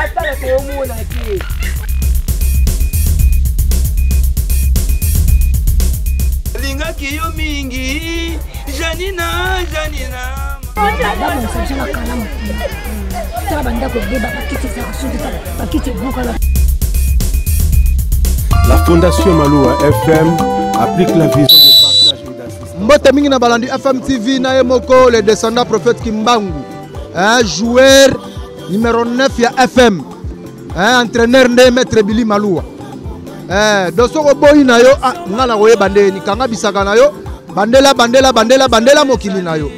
Atala komona ki. Linga kiyo mingi. Janina. La Fondation Maloua FM applique la vision de partage et d'assistance. Mbote mingi na balandi FM TV na Emoko, le descendant prophète Kimbangu. Joueur numéro 9 ya FM. Entraîneur de Maître Billy Maloua. Dosoko boyi na yo ngala koye bande ni kanga bisaka na yo bandela mokili na yo.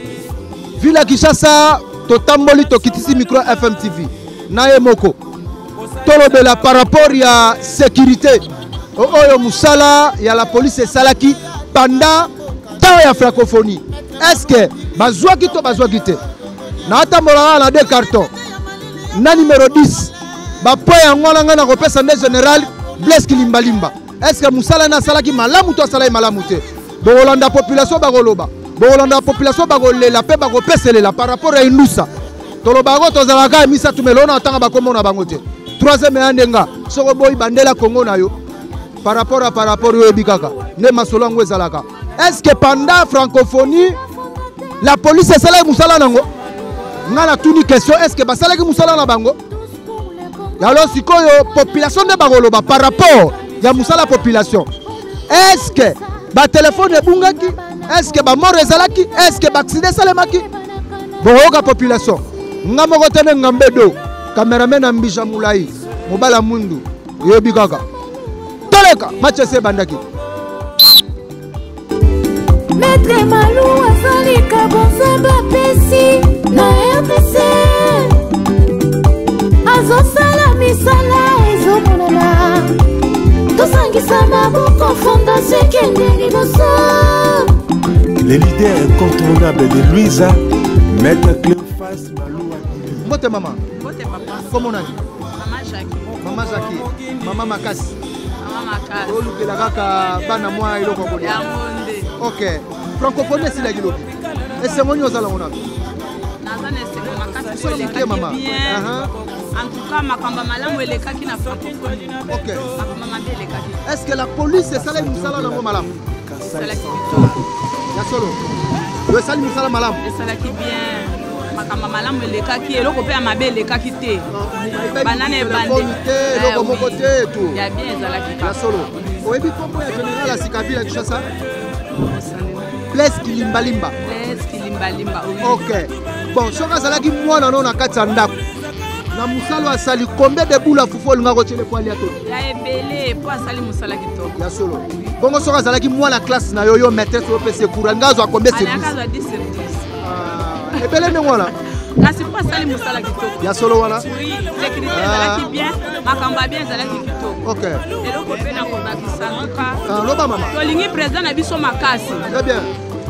Villa Kishasa totamboli tokitisi micro FM TV na Emoko. Tolobela par rapport ya sécurité. Oyo musala ya la police esalaki pendant temps ya francophonie. Est-ce que bazwa kite na ata molala na deux cartons na numéro 10 ba po ya ngwana ngana ko pesa ndé général Blaise Kilimbalimba. Est-ce que musala na salaki malamu to salai malamu te? Bolanda population bagoloba. Bolanda population bagolela pe bagopeselela par rapport à Inusa. Tolobago tozalaka misa tumelona tanga bakomona bango te. Troisième andenga soko boy bandela Congo na yo. Par rapport yo ebikaka ne masolo ngo ezalaka. Est-ce que pendant francophonie la police esala musala nango? Ngana tuni question, est-ce que basala ki musala na bango? Alors sikoyo population de bagoloba par rapport ya musala population. Est-ce que ba téléphone ebungaki? Est-ce que ba mort ezalaki? Est-ce que ba accident salemaki? Bohoka population. Ngamoko tene ngambedo. Cameraman ambisha mulai. Mobala mundu. Yebikaka. Toleka match bandaki. Maître Maloua Salika Bonsaba Pessi na RDC Azo Salami Sala Ezomonana Tosangisa Maboko Fondation Kendeli Bosso. Les leaders incontournables de Louisa, Maître Cléophas Maloua. Mbote maman. Mbote papa. Comment on a dit? Maman Jackie. Maman Jackie. Maman Makasi. Maman Makasi. Olukela kaka bana mwa iloko kodi. Yamonde. Ok. Francophonie c'est la giloki. Et c'est mon yozala on a. Nazane c'est Makasi pour les cas maman. En tout cas makamba malamu elekaki na francophonie. Ok. Makamba mabe elekaki. Est-ce que la police c'est ça les musala na malamu? C'est la victoire. Ya solo. Le sali musala malamu. C'est la qui bien. Makamba malamu elekaki eloko pe mabe elekaki te. Banane bande. Eloko moko te tout. Ya bien ezalaki. Ya solo. Oyebi kombo ya général la Sikaville à Kinshasa? Blaise Kilimbalimba. Blaise Kilimbalimba. Ok. Bon, soka zalaki mwana no na kati ya ndako. Na musalo asali combien de boules fufu linga ko tele poali ato? Ya ebele po asali musala kitoko. Ya solo. Bongo soka zalaki mwana classe na yo maîtresse au PC courant ngazo a combien service? Alaka 10 service. Ah, ebele ne wala. Kasi po asali musala kitoko. Ya solo wala. Oui, sécurité ezalaki bien, makamba bien ezalaki kitoko. Ok. Eloko pe na kobakisa luka. Ah, loba mama. Tolingi président na biso makasi. Très bien.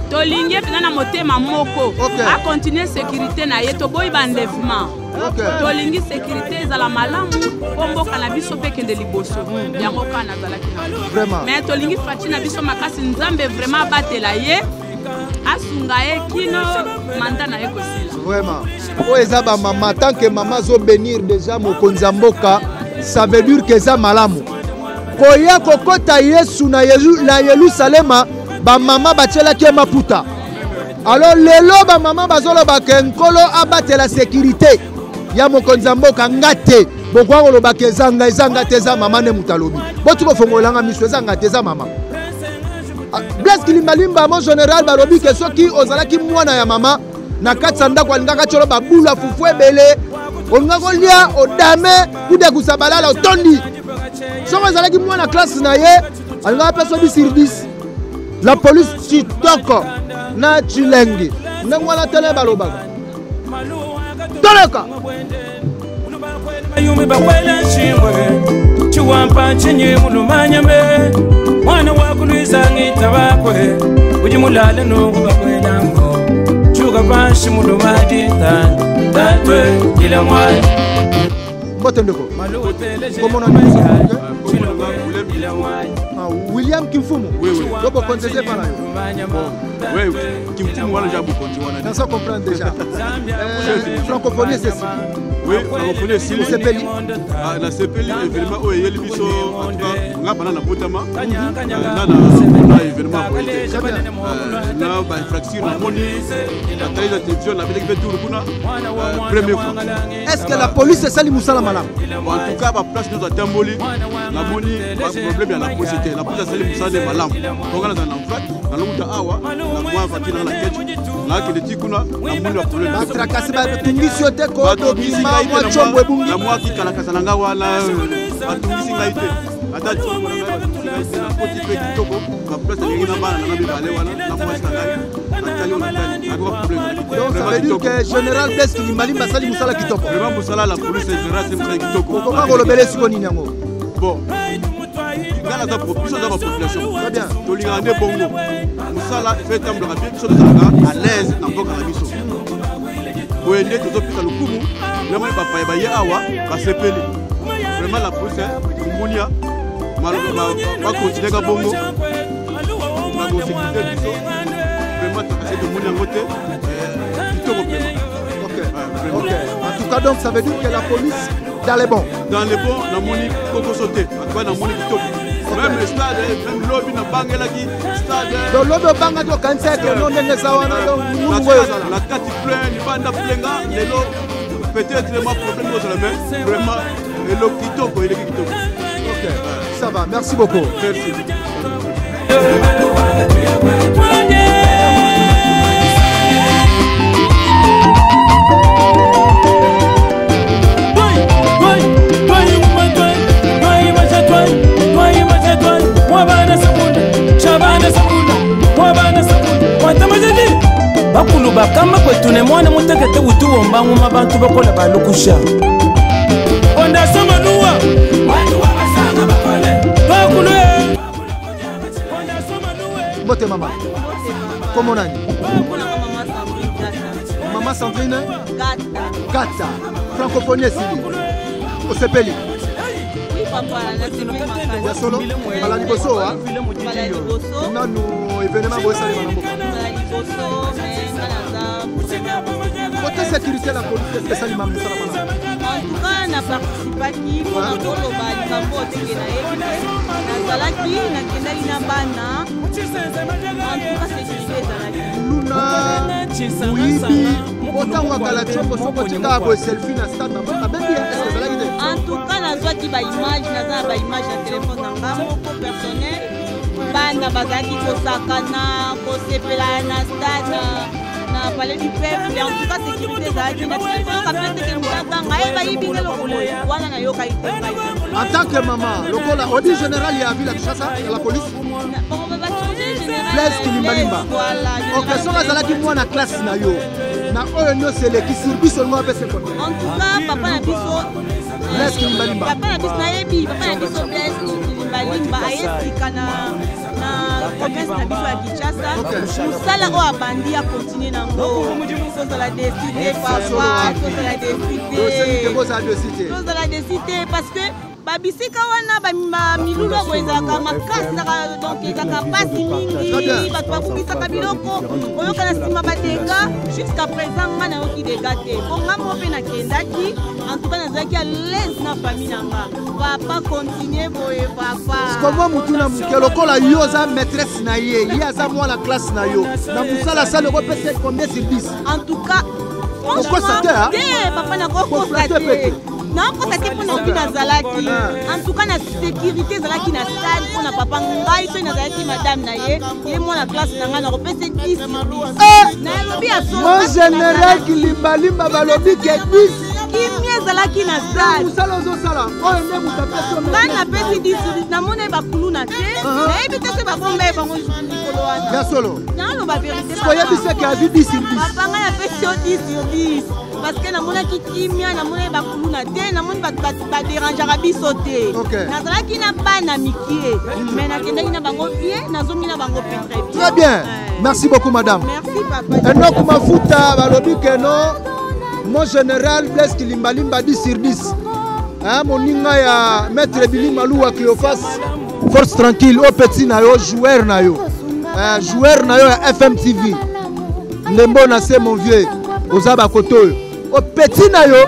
Tolingi pe na motema moko. A continuer sécurité na ye to boy bandevement. Ok. Tolingi sécurité ezala malamu, pomboka na biso pe kende liboso. Yango kana zalaki na. Vraiment. Mais tolingi fati na biso makasi nzambe vraiment batela ye. Asunga ye kino manda na ye kosila. Vraiment. O ezaba maman tant que maman zo bénir déjà mokonzi mboka, ça veut dire que ça malamu. Koya kokota Yesu na Yerusalema ba mama batela ke maputa. Alors lelo ba mama bazolo ba kenkolo abate la sécurité. Ya mokonzi mboka ngate bokwa lo ba kezanga ezanga teza mama ne mutalobi. Botu ko fongolanga miso ezanga teza mama. Blaise Kilimbalimba mon général balobi ke soki ozalaki mwana ya mama na katsa ndako alingaka cholo babula fufu ebele olinga kolia odame kude kusabalala otondi soko ezalaki mwana classe na ye alingaka peso 10 sur 10 la police chitoko na chilengi ndenge wana tele balobaka toleka ayumi bakwela nshimwe chiwampa chinyi mulumanyame mwana wakulwiza ngita bakwe ujimulale nungu bakwela ngo chuka panshi mulumadi tatwe ila mwana mbote ndeko malu tele comment on dit William Kimfumu. Oui, oui. Donc, vous contestez par là. Oui, Kimfumu, voilà, j'ai beaucoup de ça comprend déjà. Francophonie, c'est ça. Oui, francophonie, c'est le CPLI. La CPLI, évidemment, il y a l'émission, en tout cas, on a parlé de Botama. On a évidemment, on a infraction, la télévision, la première fois. Est-ce que la police est sali Moussala Malam? En tout cas, la place nous a Tamboli, la moni, pas de problème, la police était. La police a sali Moussala Malam. On a un enfant, dans le monde d'Awa, la moi, va dire dans la quête, là, qui est le Tikuna, la moni a problème. La tracasse, la tungisio te kodo, bima, moi, chombo, ebungi. La moi qui est la Kasananga, la tungisio ngaïté. Attends, tu vois, la petite fête du Togo, la place de l'Irina Bana, la Bibale, la moi, donc ça veut dire que général Blaise Kilimali Basali Moussala Kitoko. Vraiment Moussala la police générale c'est Moussala Kitoko. Comment vous le belez sur Ninyango? Bon. Dans la proposition de la population. Très bien. Tolingande Bongo. Moussala fait temble rapide sur le à l'aise dans le cannabis. Vous êtes tous plus à l'Ukumu. Le monde va pas y awa va se peler. Vraiment la police Mounia va continuer à Bongo. Va sécurité du sol. Ok. En tout cas, donc ça veut dire que la police dans les bons. Dans les bons, la moni coco sauté. En tout cas, la moni top. Même le stade, même lobby na bangela qui stade. Donc lobby banga do cancer que non n'est ça wana donc la carte plein, ni banda plenga, les lots peut-être le problème dans la main. Vraiment, le lot kitoko, il est kitoko. Ok. Ça va. Merci beaucoup. Merci. bakulu bakamba kwetune mwana mutegete utuwomba nguma abantu bakola balukusha onda soma nuwa watu wabasanga bakole bakulu onda soma nuwe Bote mama. Comment nani? Maman Sandrine Gata. Francophonie Sili. Au CPLI. Ya solo bala liboso wa na no événement bo sali bana mboka côté sécurité la police spéciale mamu sala bana en tout cas na participaki pour tolo ba likambo teke na yebi na zalaki na kendaki na bana en tout cas sécurité zalaki luna wibi otangwa kala chombo soko tika bo selfie na stade na bebi est-ce que zalaki en tout cas nazwaki ba image naza ba image ya téléphone na ngambo pour personnel bana bazalaki kosakana kosepela na stade na palais du peuple en tout cas sécurité ezalaki na téléphone kapete ke mutanga eba yibinga lokolo wana na yoka ite en tant que maman lokola odi général ya ville Kinshasa ya la police Blaise Kilimbalimba ok soka azalaki mwana classe na yo na oyo nyonso eleki sur biso ngo apese kote en tout cas papa na biso Blaise Kilimbalimba papa na biso nayebi papa na biso Blaise Kilimbalimba ayesika na province na biso ya Kinshasa mosala oyo abandi akontinue nango tozala décide papa tozala décide parce que babisika wana bamilulu oyo ezalaka makasi donc ezalaka mpasi mingi bato babukisaka biloko oyoka na nsima badega jusqu'à présent nga nayoki dega te po nga mo mpe nakendaki en tout cas nazalaki à l'aise na famille nanga papa continue boye papa komwa mutu na moke lokola yo oza maîtresse na ye ye aza mwana classe na yo na mosala sali okopesa combien sur 10 en tout cas franchement te papa nakokosa te nakosa te mpo na mpi nazalaki en tout cas na sécurité ezalaki na stade mpo na papa ngai soki nazalaki madame na ye mwana classe na ngai nakopesa 10 nalobi ya mon général Kilimbalimba balobi ke 10 kimi ezalaki na stade mosala ozosala oyo nde mutapesi ngai napesi 10 namoni bakuluna te nayebi te se babomba ye bango likolo wana ya solo naloba vérité koyebiseke azwi 10 sur 10 papa ngai napesi yo 10 sur 10 parce que namonaki kimia namoni bakuluna te namoni baderangeaka biso te nazalaki na bana mikie mais nakendaki na bango bien nazongi na bango pe très bien. Très bien, merci beaucoup madame. Merci papa. Enoch Mafuta balobi que non, mon général Blaise Kilimbalimba 10 sur 10. Moninga ya maître Billy Malou à Cléophas force tranquille au petit na yo joueur na yo ya FM TV ndembo na se mon vieux ozaba koto au petit na yo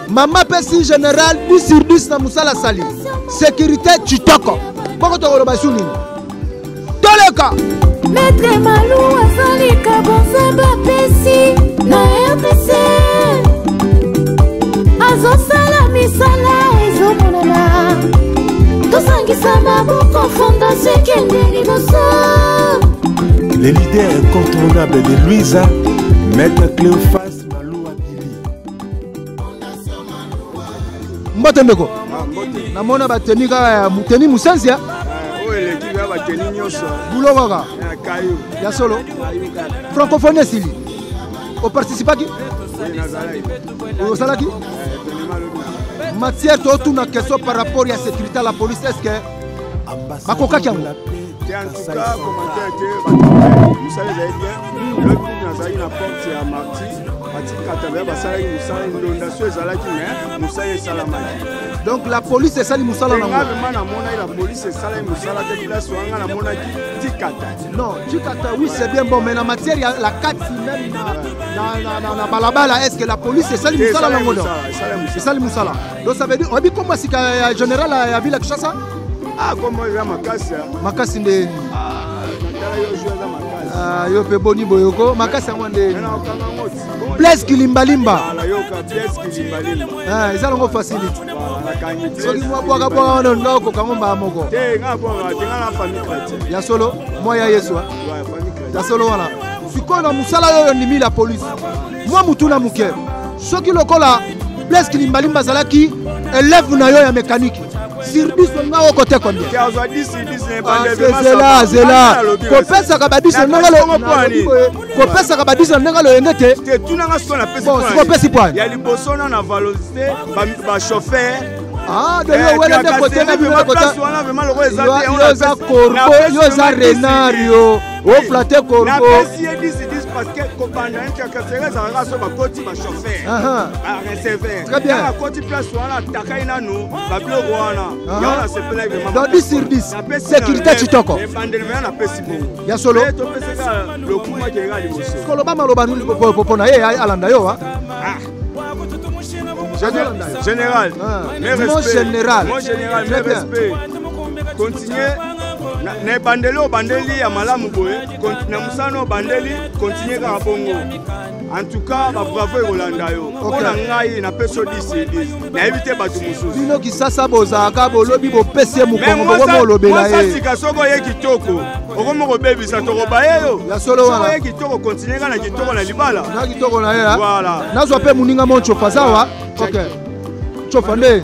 mama pesi général 10 sur 10 na musala sali sécurité chitoko boko to lo basuni toleka Maître Malou azalika bonzamba pesi na RDC azosala misala ezomonana tosangisa maboko fondation kende liboso. Les leaders incontournables de Louisa, Maître Cléophas Malou Abili. Mbote ndeko namona bateni kaka muteni musanzia bulo kaka ya solo francophonie sili oparticipaki osalaki matière totuna question par rapport à la sécurité à la police est-ce que bakokaki yango en tout cas commentaire vous savez bien le groupe nazali na porte ya marti batikata basalaki musala inondation ezalaki mais musala esalamaki. Donc la police est sali musala nango. La police est sali musala te place wanga na monaki tikata. Non, tikata oui c'est bien bon mais la matière la 4 même na balabala est-ce que la police est sali musala nango? C'est sali musala. Donc ça veut dire obi comment si général ya ville Kinshasa? Ah comment il y a makasi. Makasi ndeni. Ah yo pe boni boyoko makasi ngwande. Blaise Kilimbalimba. Ah, ils allons faciliter. Soki mwa bwaka wana ngako kangomba moko. Nga la famille chrétienne. Ya solo, moi ya Yesu. Ya solo wana. Siko na musala yo ndimi la police. Moi mutuna muke. Soki lokola Blaise Kilimbalimba zalaki élève na yo ya mécanique. Sur 10 nga au côté combien? C'est là. Kopesa kabadisa ngalo. Kopesa kabadisa ngalo engete. Te tunanga sona pesi. Bon, kopesi point. Ya liboso na valorité ba chauffeur. Ah, de yo wele de côté na bima côté. Yo za corpo, yo za renario. O flatter corpo. Na pesi 10 parce que kopanda nkakasera za raso ba koti ba chauffeur. Ah, receveur. Très bien. Na koti place wana takai nanu ba bloko wana. Ya na sepela vraiment. Donc 10 sur 10. Sécurité chitoko. E bandel na pesi bongo. Ya solo. To pesa le kuma ke ga liboso. Koloba maloba nuli popo na ye alanda yo ha. Général, mon général, mes respects. Continuez. Ne bandelo bandeli ya malamu boye. Na musano bandeli continuez ka bongo. En tout cas, bravo Rolanda yo. Ona ngai na peso 10. Na éviter batu mususu. Bino kisasa bozaka bolobi bo pese mukongo bo lobela ye. Moi sika soko ye kitoko. Okomo ko baby sa to baye yo. Ya solo wana. Soko ye kitoko continuez na kitoko na libala. Na kitoko na ye. Voilà. Nazo pe muninga moncho fazawa. OK. Chofande.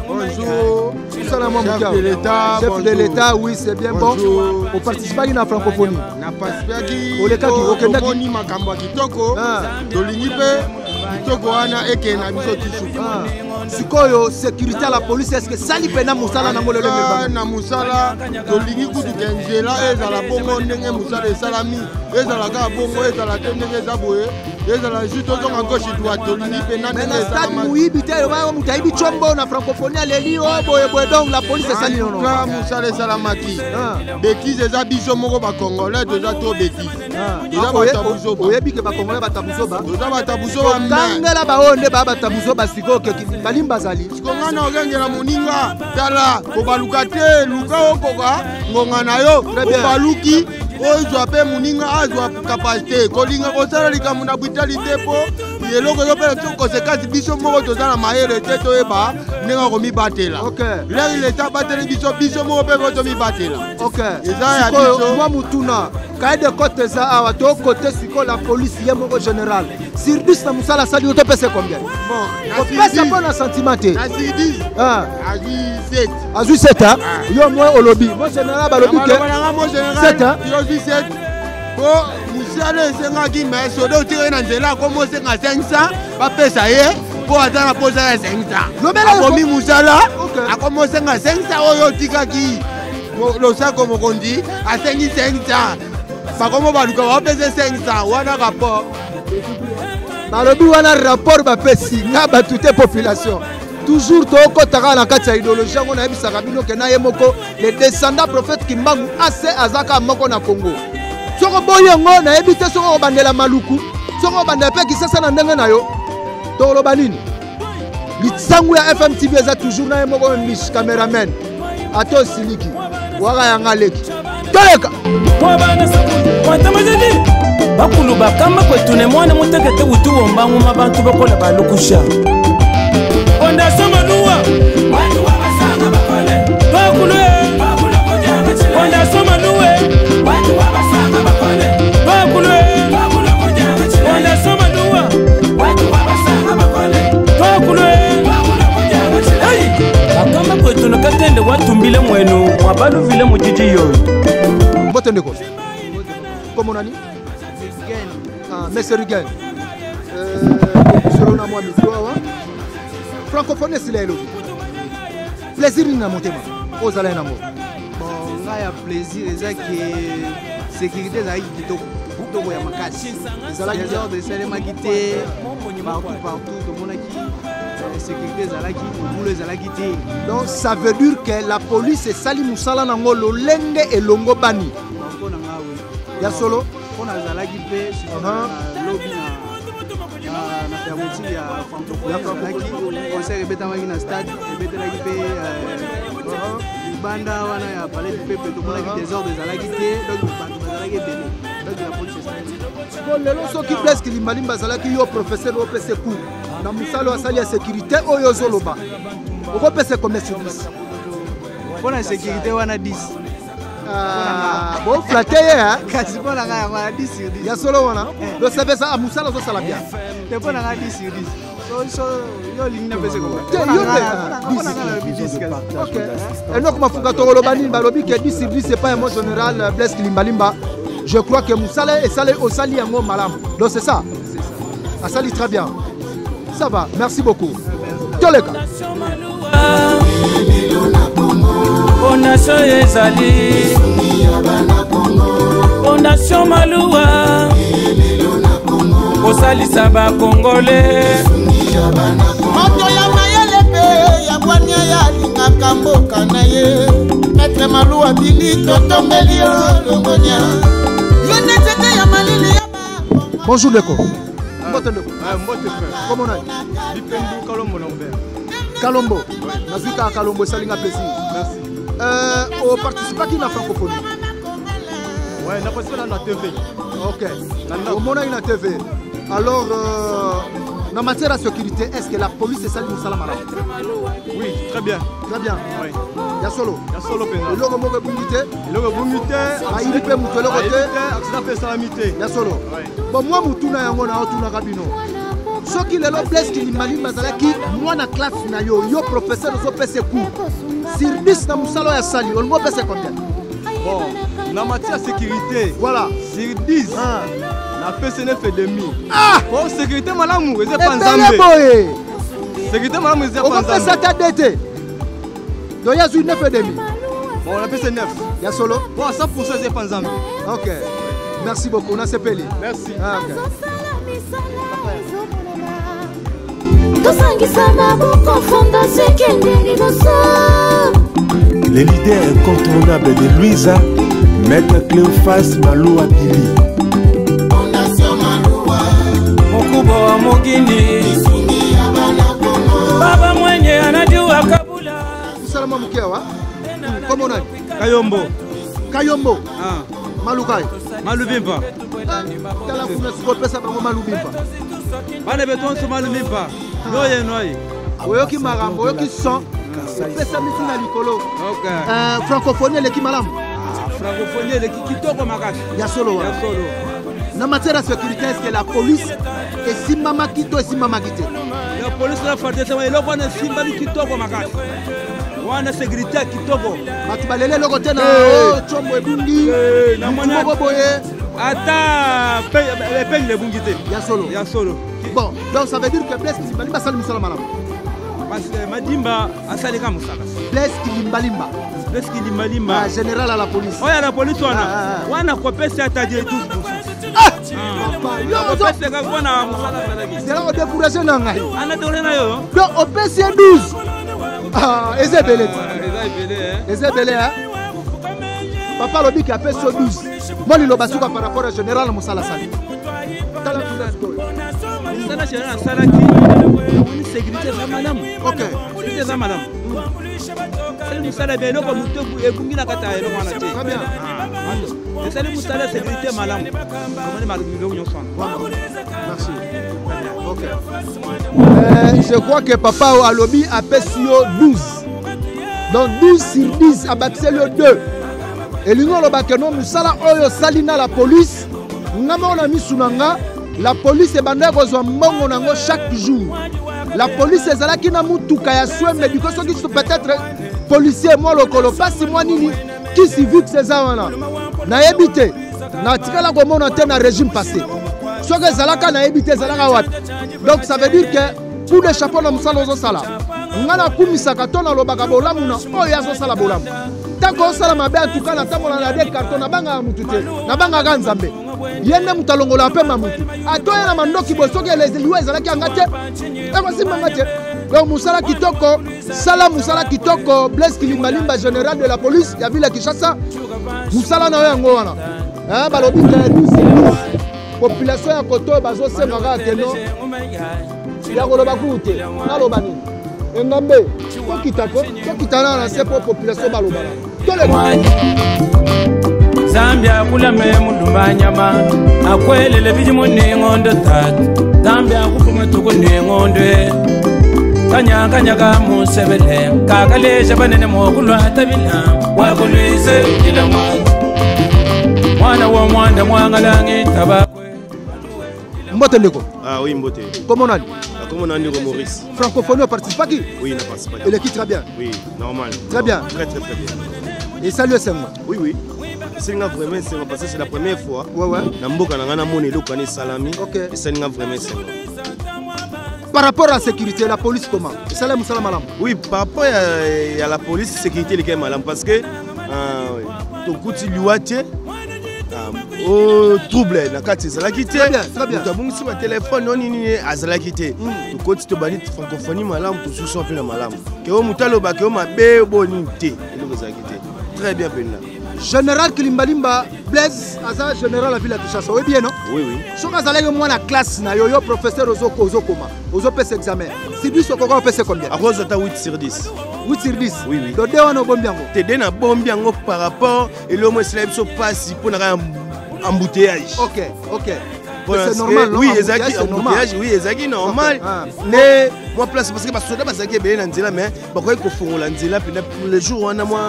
Bonjour. Chef de l'État, oui, c'est bien bon. Au participer à la francophonie. Na participaki. Au leka ki okenda ki makambo kitoko. Tolingi pe kitoko wana eke na biso tishu. Sikoyo sécurité à la police est-ce que sali pena musala na ngolelo mbeba na musala tolingi kutu kenjela ezala bongo ndenge musala esalami ezala ka bongo ezala ndenge ezaboye ezala juste ozonga gauche droite tolingi pena ndenge esalama muibi te ba mutaibi chombo na francophonie leli o boye donc la police esali non ka musala esalamaki bêtise eza biso moko ba congolais toza trop bêtise eza batabuzoba oyebi ke ba congolais batabuzoba toza batabuzoba kangela ba onde ba batabuzoba siko ke Kilimbalimba zali sikongana ogengela moninga tala kobaluka te luka okoka ngonga na yo obaluki ozwa pe moninga azwa kapasité kolinga kosala likambo na brutalité mpo eloko ezopela konsekansi biso moko toza na mayele te toyeba ndenge komibatela leki leta bateli biso moko mpe po tomibatela eza ya biso mwa mutuna kaye de kote eza awa tokote siko la polisi ye moko général sur 10 na musala asali yo topese combien kopesa mpo na sentiment te azwi 7 yo mwe olobi mo général balobi ke 7 po musala esengaki me sodo otiri na nzela akomi osenga 500 bapesa ye mpo aza na posa ya 500 akomi musala akomi osenga 500 oyo otikaki losako mokondi asengi 500 bakomi baluka bapesa 500 wana rapport balobi wana rapport bapesi nga bato te population toujours tokotaka na kati ya idéologie yango nayebisaka bino ke na ye moko le descendant prophète Kimbangu ase azaka moko na Congo soko boyengo nayebi te soko obandela maluku soko obandela pe kisasa na ndenge na yo toloba nini litsangu ya FM TV eza toujours na ye moko mish cameraman ato siliki waka yanga leki toleka bakulu bakamba kwetune mwana mutekete utu wombangu mabantu bakola balukusha onda soma luwa watu wabasanga bakole bakulu onda soma luwe watu wabasanga bakole bakulu onda soma luwa watu wabasanga bakole bakulu bakamba kwetune katende watumbile mwenu mwabaluvile mujiji yoyo mbote ndeko komo nani Monsieur Rugen, selon moi, francophonie, c'est le plaisir de monter aux allées d'amour. Bon, il y a plaisir, c'est que sécurité, ça y est, tout le monde a les ordres de Salema Guité, partout, tout le monde a qui sécurité, ça y est, donc ça veut dire que la police est Sali Moussala Nango, le Lenge et Longo Bani. Il y a solo. On a zalaki pe sur lobby na fermeture ya francophonie conseil betamaki na stade betelaki pe banda wana ya palais du peuple to monaki des ordres zalaki te donc banda zalaki bele donc la police bon lelo soki presque limbalimba zalaki yo professeur au PC cours na musalo asali ya sécurité oyo zoloba oko PC combien sur 10 pour la sécurité wana 10. Bon flatté hein kasi pona nga ya 10 sur 10 ya solo wana le savez ça amusala zo sala bien te pona nga 10 sur 10 so yo lingna pese ko te yo te OK et donc mafuka to lobani balobi que 10 sur 10 c'est pas un mot général Blaise Kilimbalimba je crois que musala et salé au sali yango malam donc c'est ça asali très bien ça va merci beaucoup toleka Fondation Ezali Fondation Maluwa Osalisa ba Congolais Moto ya mayele pe ya bwania ya lingaka mboka na ye Maître Maluwa bili totombeli longonya Yone tete ya malili ya ba Bonjour Leko Mbote Leko Mbote frère Comment on a Bipendu Kalombo Norbert Kalombo Nazwika Kalombo salinga plaisir merci au participe qui na francophonie. Ouais, on a participé dans la TV. Ok. Au monde il a TV. Alors, en matière de sécurité, est-ce que la police est salie Moussala Mara? Oui, très bien. Très bien. Oui. Il y a solo. Il y a solo pénal. Le logo moge bungité. Le logo bungité. Ah, il peut mouter le côté. Accident fait salamité. Il y a solo. Bon, moi, Moutuna yango na otuna rabino. Ce qui est le Blaise Kilimbalimba Zalaki, moi na classe na yo professeur zo pese cours. Sur 10 na musalo ya sali, on va pese combien? Bon, na matière sécurité. Voilà. Sur 10. Na pese 9 et demi. Ah! Pour sécurité malamu, c'est pas nzambe. Sécurité malamu, c'est pas nzambe. On va pese ta dette. Donc il y a 9 et demi. Bon, on a pese 9. Il y a solo. Bon, 100% c'est pas nzambe. OK. Merci beaucoup, on a sepeli. Merci. Ah, OK. Les leaders incontournables de Louisa, Maître Cléophas Maluwa Bili. Mokubo wa Mugini Baba mwenye anajua kabula Salama mkewa. Comment on a? Kayombo. Kayombo. Ah. Malukai. Malubimba. Kala kuna siko pesa bango Malubimba. Bana beton so Malubimba. Noye noye. Oyoki marambo, oyoki son. Pesa miti na likolo. OK. Francophonie leki malamu. Francophonie leki kitoko makasi. Ya solo wa. Ya solo. Na matière de sécurité, est-ce que la police est si mama kito et si mama kite? La police la farte sama eloko na simba kitoko makasi. Wana sécurité kitoko. Batubalele loko tena chombo ebungi. Na mona boboye. Ata peine le bungité. Ya solo. Ya solo. Bon, donc ça veut dire que Blaise Kilimbalimba sali musala malamu. Parce que Madimba asali ka musala. Blaise Kilimbalimba. Blaise Kilimbalimba. Général à la police. Oh ya la police wana. Wana kopesa ata 12%. C'est là qu'on décourage dans la donc au PC 12. Ah, Ezebele. Ezebele, hein? Papa Lobi qui a fait ce 12. Moi, il a par rapport au général Moussala Sali. Sécurité za madame. OK. Sécurité za madame. C'est musala beno ko muto ebungi na kata elo wana te. Très bien. C'est le musala sécurité madame. Comment malgré l'union son. Merci. OK. Je crois que papa Alobi a fait sur 12. Donc 12 sur 10 a battu le 2. Et l'union lobakeno musala oyo salina la police. Ngama on a mis sunanga. La police est bandée aux mbongo nango chaque jour. La police est là qui n'a mutuka ya soin mais du coup ceux qui sont peut-être policiers moi lokolo pas si moi nini qui civique ces gens-là. Na évité. Na tikala ko mona te na régime passé. Ceux que zalaka na évité zalaka wat. Donc ça veut dire que pour les chapeaux na musala ozo sala. Ngana kumisaka to na lobaka bolamu na oyo azo sala bolamu. Tant qu'on sala mabe en tout cas na tango na des carton na banga mutute. Na banga ga nzambe. Yende mutalongola pe mamutu atoya na mandoki bosoke les liwa ezalaki angate ekosi mangate donc musala kitoko sala musala kitoko Blaise Kilimbalimba général de la police ya ville Kinshasa musala na yango wana hein balobi que population ya koto bazo semaka keno ya koloba kute na lobani engambe kokitako kokitana na sepo population balobana tole Zambia kula me mudumba nyama akwelele biji mone ngondo tatu Zambia kupuma tuko ne ngondwe kanya ka musebele kakale banene mo kulwa tabila wa kulwise ila mwana wa mwanda mwangalange tabakwe Mbote ndeko. Ah oui Mbote. Comment on a dit? Comment on a dit Maurice? Francophonie participe qui? Oui, il a participé. Et l'équipe très bien. Oui, normal. Très bien. Très bien. Et salut Senga. Oui. C'est vraiment parce que c'est la première fois. Ouais. Namboka nangana moni lokane salami. OK. Et c'est vraiment ça. Par rapport à la sécurité, la police comment? Salam salam malam. Oui, par rapport à la police, sécurité les malam parce que ton coup de luate au trouble na kati zalaki te. Très bien. Mutabungi si ba téléphone non ni azalaki te. To koti to banit francophonie malam to sous son na malam. Ke o mutalo ba ke o mabe boni te. Ele zalaki te. Très bien penna. Général Kilimbalimba Blaise Aza général la ville de Kinshasa. Oui bien non? Oui. Si on a moi la classe na yo professeur ozokoma. Ozopese examen. Si bis okoko opese combien? A cause de 8 sur 10. 8 sur 10. Oui. Donc deux on bombiango. Te dena bombiango par rapport et le moins cela se passe pour na embouteillage. OK. C'est normal non? Oui, exactement. Embouteillage, oui, exactement normal. Mais moi place parce que ba soda ba zaki be na nzela mais ba ko fongola nzela puis le jour on a moi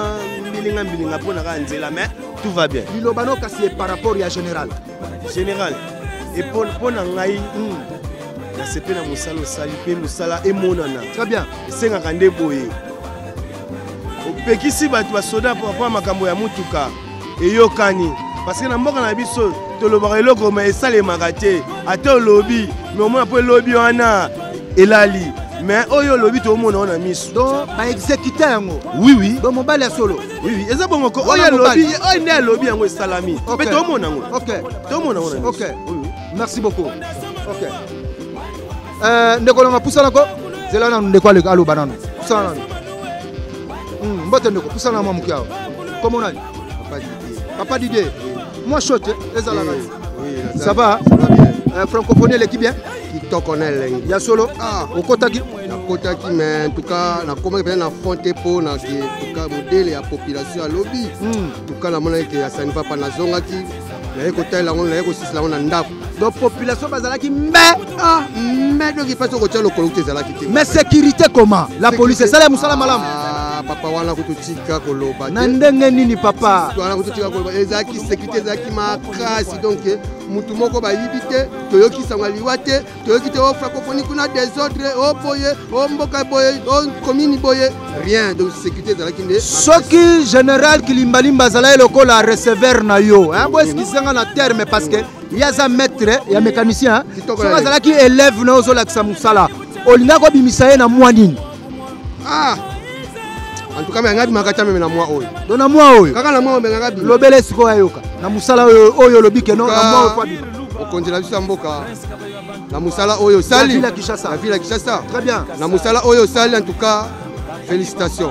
bilinga pour na nzela mais tout va bien. Lilobano kasi par rapport à général. Et pour na ngai la CP na musala sali pe musala e monana. Très bien. Senga kande boye. Opekisi ba to soda pour avoir makambo ya mutuka e yokani parce que na mboka na biso to lobaka eloko mais esale makate ata lobby mais au moins pour lobby wana elali mais oyo lobby to mona on a mis donc ba exécuter yango. Oui. Donc mon bal solo. Oui, eza bongo ko oyo lobby oyo ne lobby yango salami mais to mona ngo. OK. To mona ngo. OK. Oui. Merci beaucoup. OK. Ndeko nga pusana ko zela na ndeko ale alo banano. Pusana na. Mbote ndeko pusana na mamuki yao. Comment on a dit? Papa Didier. Moi chote ezala na. Oui, ça va? Francophonie l'équipe bien? Qui te connaît ya solo okotaki mais en tout cas na comment bien na fonte pour na qui en tout cas modèle ya population à lobby en tout cas la mona que ça ne va pas na zonga qui na écouter la on na écosystème la on ndako donc population bazalaki mais donc il passe au tchalo kolute zalaki te mais sécurité comment la police ça la musala malam papa wana kututika koloba na ndenge nini papa wana kututika koloba ezaki sécurité ezaki makasi donc mutu moko ba yibite toyoki sanga liwate toyoki te o francophonie kuna désordre o boye o mboka boye o commune boye rien donc sécurité ezalaki nde soki général Kilimbalimba zala lokola receveur na yo hein bo eskisenga na terme parce que yaza maître ya mécanicien soki azalaki élève na ozolakisa musala olinga kobimisa ye na mwa nini En tout cas, mais ngabi makata même na moi oyo. Dona moi oyo. Kaka na moi be ngabi. Lobele siko ayoka. Na musala oyo lobi ke non na moi oyo fabi. Au konjela biso mboka. Na musala oyo sali. La Kinshasa. La ville à Kinshasa. Très bien. Na musala oyo sali en tout cas félicitations.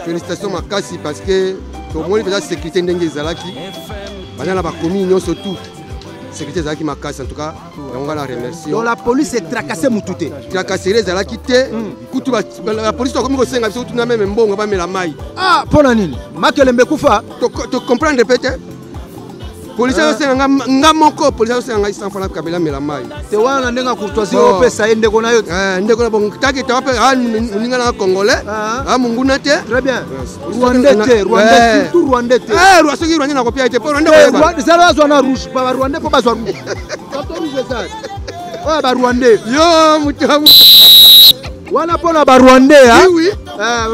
Félicitations makasi parce que tout le monde peut sécurité ndenge ezalaki. Bana ba commune surtout. Sécurité ezalaki makasi en tout cas. On va la remercier. Donc la police est tracassée mututé. Tracassée ezalaki te. Kutu la police comme ko senga biso tout na même mbongo ba mela mai. Ah, pona nini? Makelembe kufa. Tu comprendre peut-être? Police osenga ngamoko police osenga isa fana kabela mela mai. Te wana ndenga courtoisie opesa ndeko na yo. Ndeko na bon taki te wape uninga na congolais. Munguna te. Très bien. Rwandais tout Rwandais te. Rwandais Rwandais na kopia te. Rwandais zala zona rouge pa Rwandais ko bazwa rouge. Kato rouge ça. Ouais ba Rwandais. Yo mutamu. Wana pona ba Rwandais hein. Oui.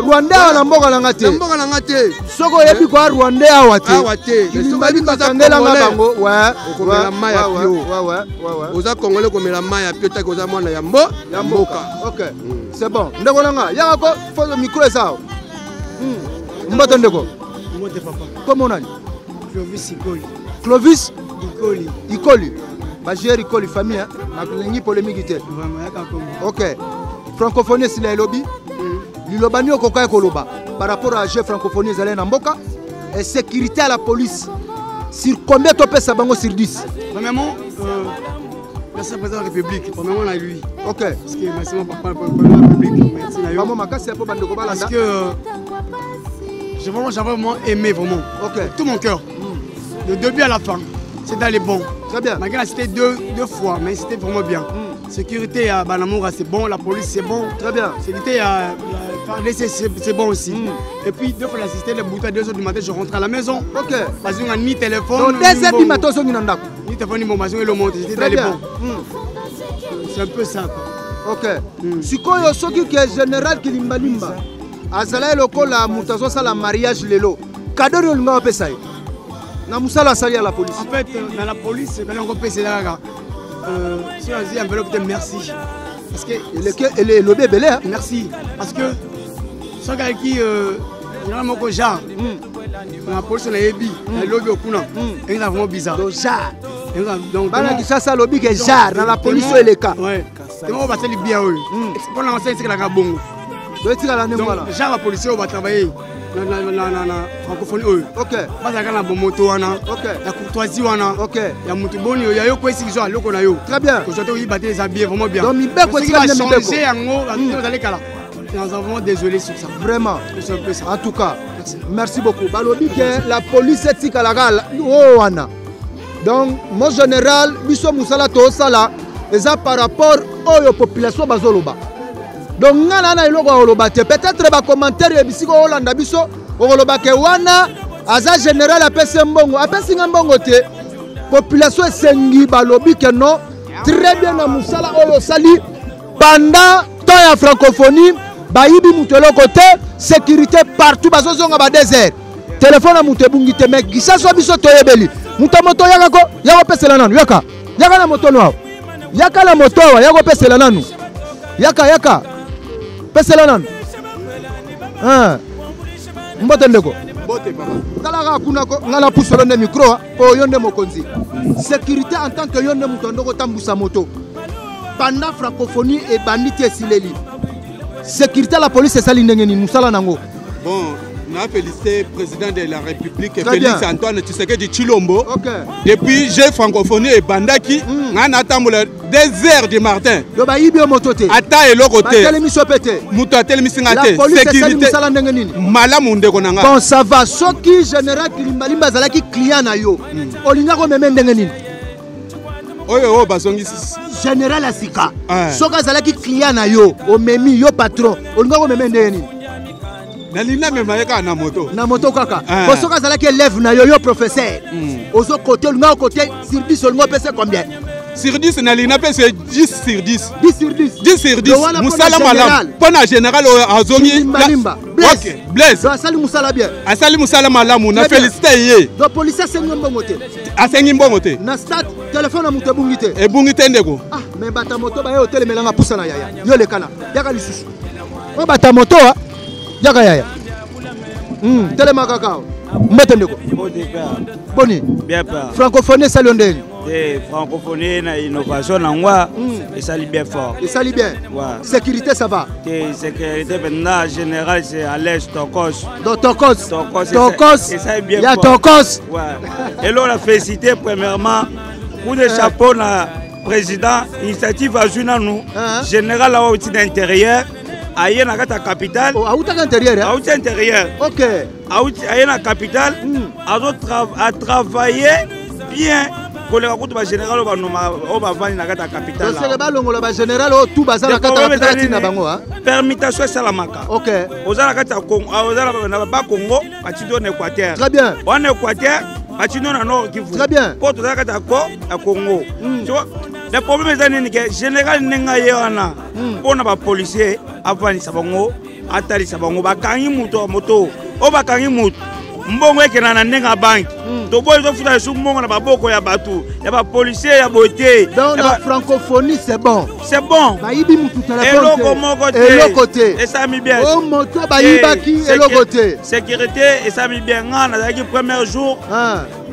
Rwandais na mboka na ngate. Mboka na ngate. Soko yebi kwa Rwandais awate. Awate. Soko yebi bakangela ngabango. Ouais. Komela mai ya pio. Ouais. Oza congolais komela mai ya pio ta koza mwana ya mboka. OK. C'est bon. Ndeko nanga. Yaka ko foto micro ça. Mboto ndeko. Mbote papa. Comment on a? Clovis Ikoli. Clovis Ikoli. Bagier Ikoli famille hein. Na kulengi polémique te. Vraiment yaka comme. OK. Francophonie c'est le lobby. Lilobani okoka ekoloba par rapport à jeu francophonie zalé na mboka et sécurité à la police. Sur combien tu pèses bango sur 10? Premièrement merci président de la République. Premièrement on a lui. OK. Parce que merci mon papa pour la République. Merci na yo. Maman makasi pour bande ko balanda. Parce que j'avais vraiment aimé vraiment. OK. Tout mon cœur. De début à la fin. C'est dans les bons. Très bien. Malgré c'était deux fois mais c'était vraiment bien. Sécurité à Banamoura c'est bon, la police c'est bon. Très bien. Sécurité à c'est bon aussi. Et puis deux fois l'assister les boutons à 2h du matin je rentre à la maison. OK. Parce qu'on a ni téléphone. Donc 2h du matin on est ndako. Ni téléphone ni bon, et le monte, j'étais dans les bons. C'est un peu ça quoi. OK. Sikoyo soki que général Kilimbalimba. Azala lokola mutazo sala mariage lelo. Cadeau de nga opesa. Na musala sali à la police. En fait dans la police quand on peut c'est là. Si on dit enveloppe merci. Parce que le bébé hein? Merci. Parce que ce gars qui généralement que genre la police on a ébi, le lobby au kuna. Et c'est vraiment bizarre. Donc genre. Donc bana qui ça lobby que genre dans la police et les cas. Ouais. C'est moi on va se bien eux. Pour l'enseigner c'est la bongo. Donc genre la police on va travailler. Na francophonie oyo. OK. Bazaka na bomoto wana. OK. La courtoisie wana. OK. Ya mutu boni ya yo kwesi biso aloko na yo. Très bien. Que surtout il battait les habits vraiment bien. Donc Mibeko c'est va changer yango dans les cas là. Nous sommes vraiment désolés sur ça. Vraiment. C'est un peu ça. En tout cas, merci beaucoup. Balobi que la police est tikalaga oh wana. Donc mon général biso musala to sala eza par rapport aux population bazoloba. Donc ngana na iloko oloba te peut-être ba commentaire e bisiko Holanda biso oloba ke wana aza général apesi mbongo apesi mbongo te population esengi balobi ke non très bien na musala oyo sali pendant temps ya francophonie bayibi mutelo côté sécurité partout bazozonga ba désert téléphone na mutu ebungi te mais gisaso biso toyebeli mutu moto yaka ko yako pesela nanu yaka na moto no yaka la moto wa yako pesela nanu yaka pesela nanu mbote ndeko Mbote papa. Talaka kuna ko ngala pusolo ne micro po yonde mokonzi. Sécurité en tant que yonde mutondoko tambusa moto. Pendant francophonie et bandité sileli. Sécurité la police sali ndengeni musala nango. Bon, on a félicité le président de la République Félix Antoine Tshisekedi Tshilombo. Depuis j'ai francophonie et bandaki, on attend 2 heures du matin. Do ba yibi moto te. Ata elo côté. Ba miso pete. Muto ateli misinga te. Sécurité musala ndengeni. Malamu ndeko nanga. Bon ça va soki général Kilimbalimba zalaki client na yo. Olinga ko meme ndengeni. Oyo basongi général Asika. Soka zalaki client na yo, o memi yo patron. Olinga ko meme ndengeni. Nalina mema yeka na moto. Na moto kaka. Ko soka zalaki élève na yo professeur. Ozo côté olinga côté sur 10 olinga pese combien? Sur 10 nalina pese 10 sur 10. 10 sur 10. 10 sur 10. Musala malam. Pona général azongi. OK. Blaise. Asali musala bien. Asali musala malamu na félicité ye. Do police sengi mbongo te. Asengi mbongo te. Na stade téléphone na muto bungi te. E bungi te ndeko. Ah, mais bata moto ba yo telemelanga pusa na yaya. Yo le kana. Yaka lisusu. O bata moto Diaka yaya. Telema kakao. Mbete ndeko. Boni. Bien pas. Francophonie salondeni. Francophonie na innovation nangwa et ça bien fort. Et ça bien. Ouais. Sécurité ça va. Sécurité maintenant général c'est à l'est Tokos. Donc Tokos. Et ça bien fort. Il y a Tokos. Ouais. Et là on a félicité premièrement pour le chapeau na président initiative à nous général là au d'intérieur. Aïe na kata capitale. Oh, aouta intérieur. Aouta intérieur. OK. Aïe na capitale. A travaillé bien. Pour les raconter ba général au ba vani na kata capitale. Donc c'est ba longo ba général au tout bazar na kata capitale na bango hein. Permutation salamaka. OK. Ozala kata Congo, ozala ba Congo, atido na Équateur. Très bien. En Équateur, atido na Nord Kivu. Très bien. Pour ozala kata Congo. Tu vois, le problème est que général nenga yona. On a ba policier avani sabango, atali sabango ba kangi moto, o ba kangi moto. Mbongo ekena na nenga bank. To boy zo futa su mbongo na baboko ya batu, ya ba policier ya beauté. Dans la francophonie c'est bon. C'est bon. Ba yibi mutu téléphone. Et l'autre côté. Et ça mi bien. Oh moto ba yibaki et l'autre côté. Sécurité et ça mi bien ngana na premier jour.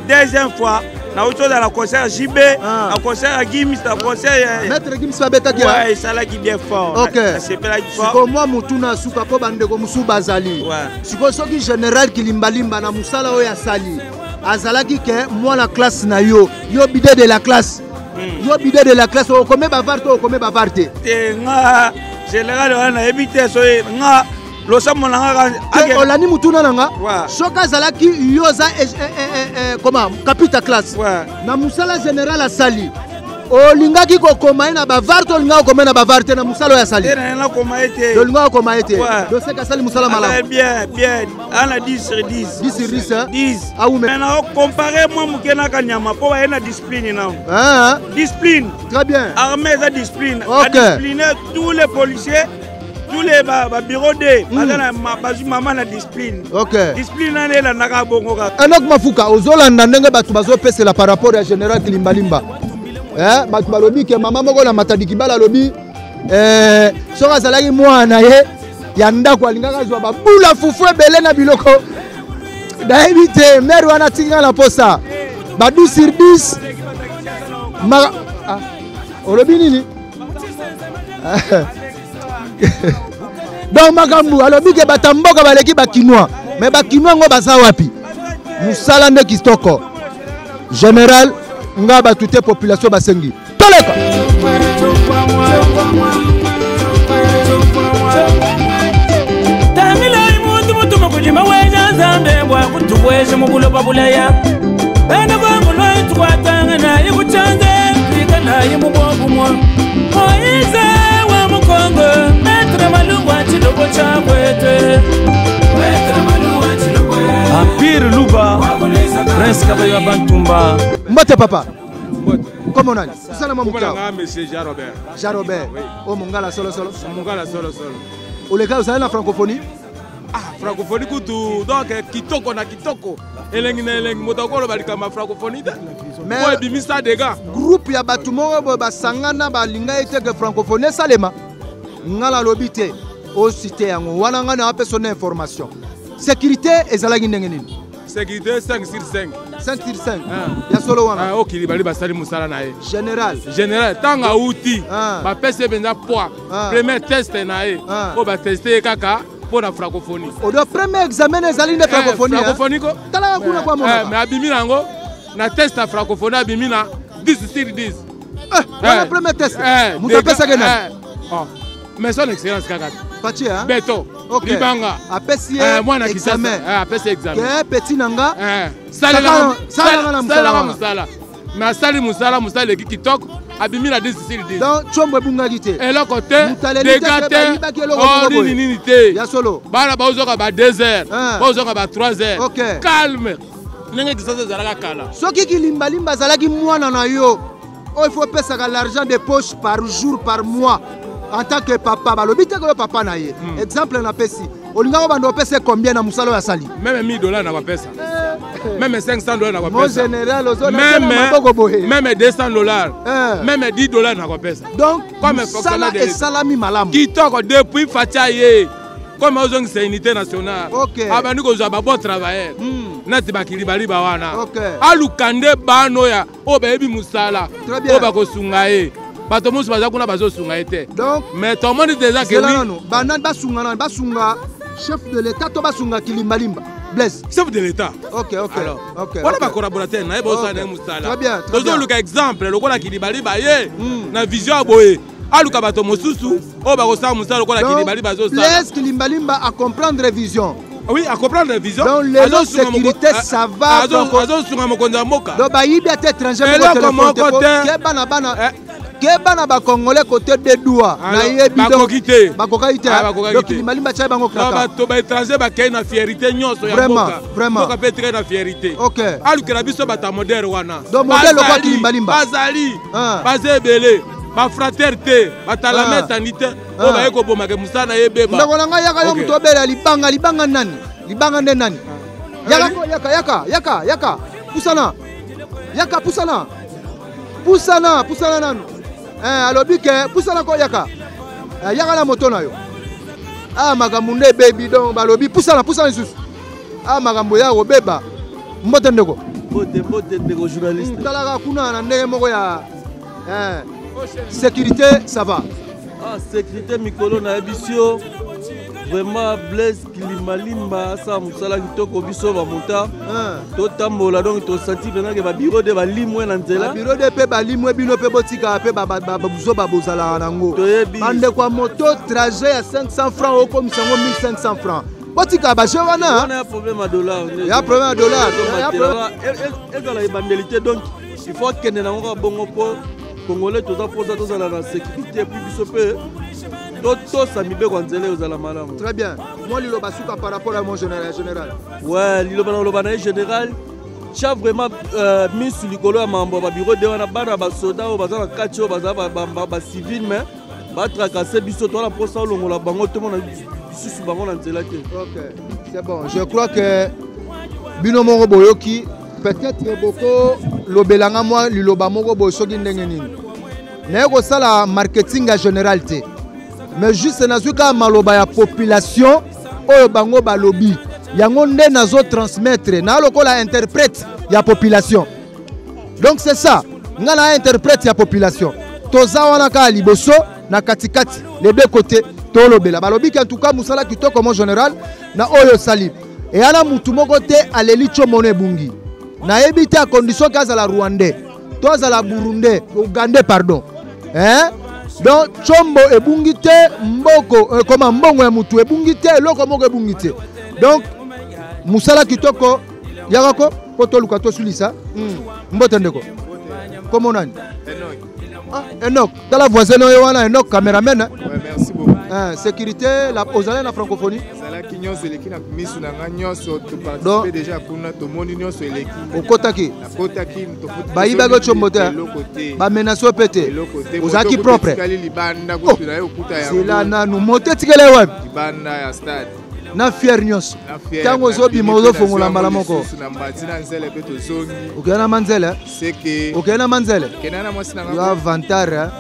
Deuxième fois na auto dans la concert JB, la concert à Gims, la concert Maître Gims va beta kia. Ouais, ça là qui bien fort. OK. C'est pas là qui fort. Siko moi mutu na suka ko bande ko musu bazali. Ouais. Siko soki général ki limbalimba na musala oya sali. Azalaki ke moi la classe na yo bidé de la classe. Yo bidé de la classe o comme bavarte. Te nga général na ebité so nga losa monanga ka olani mutuna nanga soka azalaki yoza comment capita classe na musala général asali olingaki kokoma na bavarte olinga kokoma na bavarte na musala ya sali na koma ete olinga kokoma ete do seka sali musala malamu bien ana 10 sur 10 10 sur 10 10 ah oui mais na comparer moi mukena kanyama po ba na discipline na discipline très bien armée za discipline a discipliner tous les policiers tous les bureaux de maman la discipline. OK. Discipline na naka bongo ka. Anok mafuka ozolanda ndenge batu bazopesela par rapport à général Kilimbalimba. Batu balobi ke mama moko na matadiki bala lobi soka zalaki mwana ye ya ndako alingaka zwa babula fufu ebele na biloko. Dayebi te mère wana tinga la posa. Ba 12 sur 10. Olobi nini? Donc makambu alobi ke batamboka baleki bakinois mais bakinois ngo baza wapi musala nde kitoko général nga batute population basengi toleka tamila imuntu mutu mukujima weja zambe bwa kutubweshe mubuloba bulaya bana bangu lwa twatanga na ikuchanze fika na yimubobu mwa oize wa mukongo metre malungwa chidogo chakwete metre malungwa chidogo Empire Luba Prince Kabayo Bantumba Mbote papa Comment on a dit? Ça n'a pas monsieur Jean Robert. Jean Robert. Oui. Oh Mongala solo. Mongala solo. Au les gars, vous savez la francophonie? Ah, francophonie kutu. Donc kitoko na kitoko. Elengi na elengi motokolo balika ma francophonie. Mais bimisa des gars. Groupe ya batumo ba sangana ba linga ete que francophonie salema. Ngala lobité au cité yango wana ngana ape son information. Sécurité ezalaki ndenge nini? Sécurité 5 sur 5. 5 sur 5. Ya solo wana. Ok, bali basali musala na ye. Général tanga outil. Ba pese benza poids. Premier test na ye. O ba tester kaka pour la francophonie. O do premier examen ezali de francophonie. Francophonie ko. Tala kuna kwa mona. Mais abimi nango na test la francophonie abimi na 10 sur 10. Le premier test. Muta pesa gena. Mais son excellence kaka. Pachi hein? Beto. Libanga. Apesi examen. Apesi examen. Que petit nanga. Sala musala. Mais sali musala qui kitoko abimi la 10 sur 10. Donc chombo bunga gite. Et là côté dégâté. Oh nini te. Ya solo. Bana baozoka ba 2 heures. Baozoka ba 3 heures. OK. Calme. Nenge kisasa zalaka kala. Soki kilimbalimba zalaki mwana na yo. Oh il faut payer l'argent de poche par jour par mois. En tant que papa, balobite que papa na ye. Exemple na pesi. Olinga ko bando pesa combien na musalo ya sali? Même $1000 na pesa. Même $500 na pesa. Mon général ozona maboko bohe. Même $200. Même $10 na pesa. Donc comme fonctionnaire de salami malamu. Kitoko depuis facha ye. comme ozongisa unité nationale abandi kozwa babo travailleur nati bakilibaliba wana aluka nde bana oyo oyo bayebi mosala oyo bakosunga ye bato mosusu baza kuna bazosunga ye te mais tomoni deja ke banani basunga chef de l'état to basunga kilimbalimba Blaise chef de l'état wana bacollaborateur na ye bosala naye mosala tozoluka exemple lokola kilibaliba ye na vision ya boye aluka bato mosusu oyo bakosala mosala lokola kilibaliba azosala Blaise kilimbalimba à comprendre vision. Oui, à comprendre la vision. Donc les sécurité ça va. Azosunga mokonzi ya mboka. Donc bayibi ate étranger ko téléphone. Kebana ba congolais côté de doua na yebi donc bakokite donc kilimbalimba tshai bango kraka bato ba étranger ba kay na fierté nyonso ya mboka vraiment peut être na fierté alukela biso bata modèle wana donc modèle ko kilimbalimba bazali bazebele ba fraternité batalame tanite o ba yeko bomaka musana yebeba ndako nanga yaka yo muto bela libanga nani libanga nde nani yaka pusana nanu alobi ke pusana ko yaka yaka na moto na yo makambo nde bebi donc balobi pusana lisusu makambo ya obeba mbote ndeko journaliste talaka kuna na ndenge moko ya sécurité ça va sécurité mikolo na bisio vraiment Blaise Kilimbalimba ça musala kitoko biso ba monta to tambola donc to senti vraiment que ba bureau de ba limwe na nzela bureau de pe ba limwe bino pe botika pe ba buzo ba bozala nango bande kwa moto trajet ya 500 francs au comme sango 1500 francs botika ba je wana on a problème à dollar ya problème à dollar et dans la bandélité donc il faut que na ngo bongo po congolais to za posa to za la sécurité puis biso pe très bien. Moi, Liloba Souka par rapport à mon général. Ouais, Liloba général. J'ai vraiment mis sur le colo à Mambo, bureau de Wanabana, Basoda, Bazana Kacho, Bazaba civil, mais Batracasé, Bissoto, la poste, la bango, tout le monde sous bango dans le ok, c'est bon. Je crois que Binomo Boyoki, peut-être beaucoup, Lobelanga, moi, Liloba Moro Boyoki, Nengenin. N'est-ce ça la marketing à généralité? Mais juste nazuka maloba ya population oyo bango balobi yango nde nazo transmettre na lokola interprète ya population. Donc c'est ça ngana interprète ya population toza wana ka liboso na katikati les deux côtés tolobela balobi en tout cas musala kitoko mon général na oyo sali et ana mutu moko te aleli chomone bungi na ebite à condition kaza la rwandais toza la burundais ougandais pardon donc chombo ebungite mboko comme mbongo ya mutu ebungite loko moko ebungite donc musala kitoko yakako poto lukato sulisa mbote ndeko comment nani Enoch dans la voisine wana Enoch cameraman ouais merci beaucoup sécurité la ozala na francophonie zala kinyoso eleki na misu na nganyoso to participer déjà kuna to moni nyonso eleki okotaki to futi bayiba go chombo te ba menace pete ozaki propre libanda ko tuna okuta ya sila nanu mote tikele wapi libanda ya stade na fier nyonso tango zobi mozo fongola mbala moko na mbatina nzele pe to zongi okena manzele seke okena manzele kenana mwasi na ngwa vantara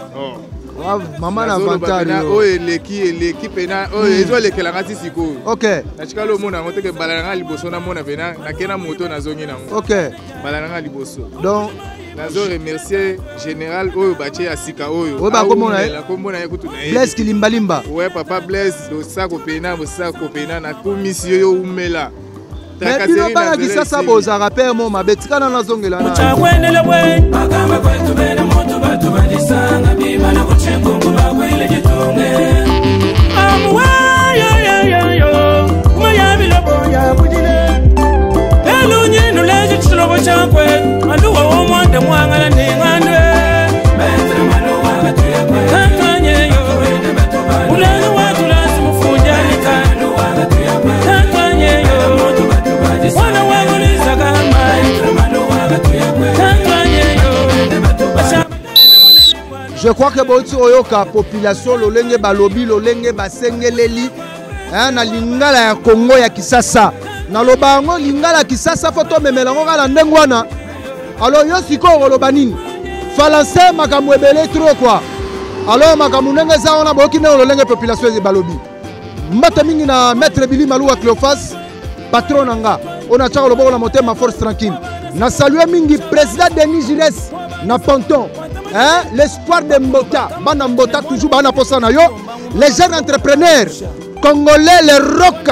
mama na vantari oyo eleki pena oyo ezolekela ngati sikoyo ok nachikala omona yango teke mbala nanga liboso namona pena nakena moto nazongi nango ok mbala nanga liboso donc nazo remercier général oyo batie ya sika oyo bakomona ye kutu na ye Blaise Kilimbalimba ouais papa Blaise bosako pena nakomisi yo umela mais bino bana kisasa bozaka pe mo mabetikana nazongela na je crois que boti oyoka population lolenge balobi lolenge basengeleli na lingala ya Congo ya kisasa na lobango lingala kisasa foto memelango kala ndengo wana alors yo siko loba nini français makambo ebele trop quoi alors makambo ndenge za ona boki ne lolenge population balobi Mbata mingi na Maître Billy Malouwa Cléophas, patron nanga. On a tchao le bon la montée ma force tranquille. Na salué mingi président Denis Gilles na Ponton. Hein? L'espoir de Mbota. Bana Mbota toujours bana posana yo. Les jeunes entrepreneurs congolais, les rocs.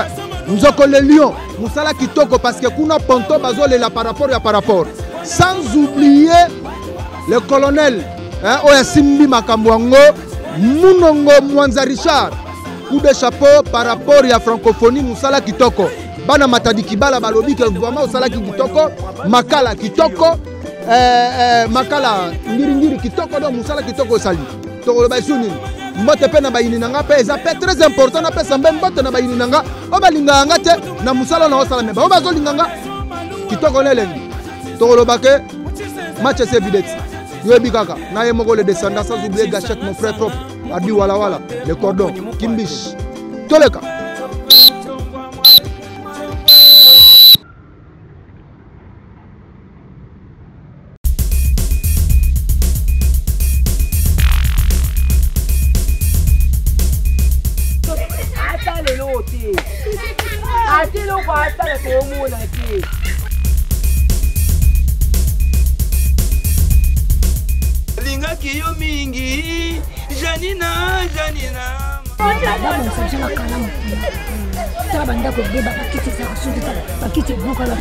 Nous avons les lions. Moussala Kitoko parce que kuna Ponton bazole la par rapport. Sans oublier le colonel Oya Simbi Makambwango, Munongo Mwanza Richard. Coup de chapeau par rapport à la francophonie Moussala Kitoko. Bana Matadi Kibala Balobi que vraiment Moussala Kitoko, Makala Kitoko, Makala Ngiri Kitoko, donc Moussala Kitoko Sali. Toko Baisuni. Mbote pe na bayini nanga pe ezapé très important na pe sambe mbote na bayini nanga. Oba linga ngate na Moussala na osala meba. Oba zo linga Kitoko lelengi. Toko lobake match c'est vidéo. Yobi kaka na ye moko le descendant sans oublier Gachette mon frère propre Abi Wala le cordon Kimbish Toleka Atale lote Atele kwa atale kwa omona ki Lingaki yo mingi Janina Dama nsajala kalamu Taba ndako beba bakiti za kusudi bakiti buka la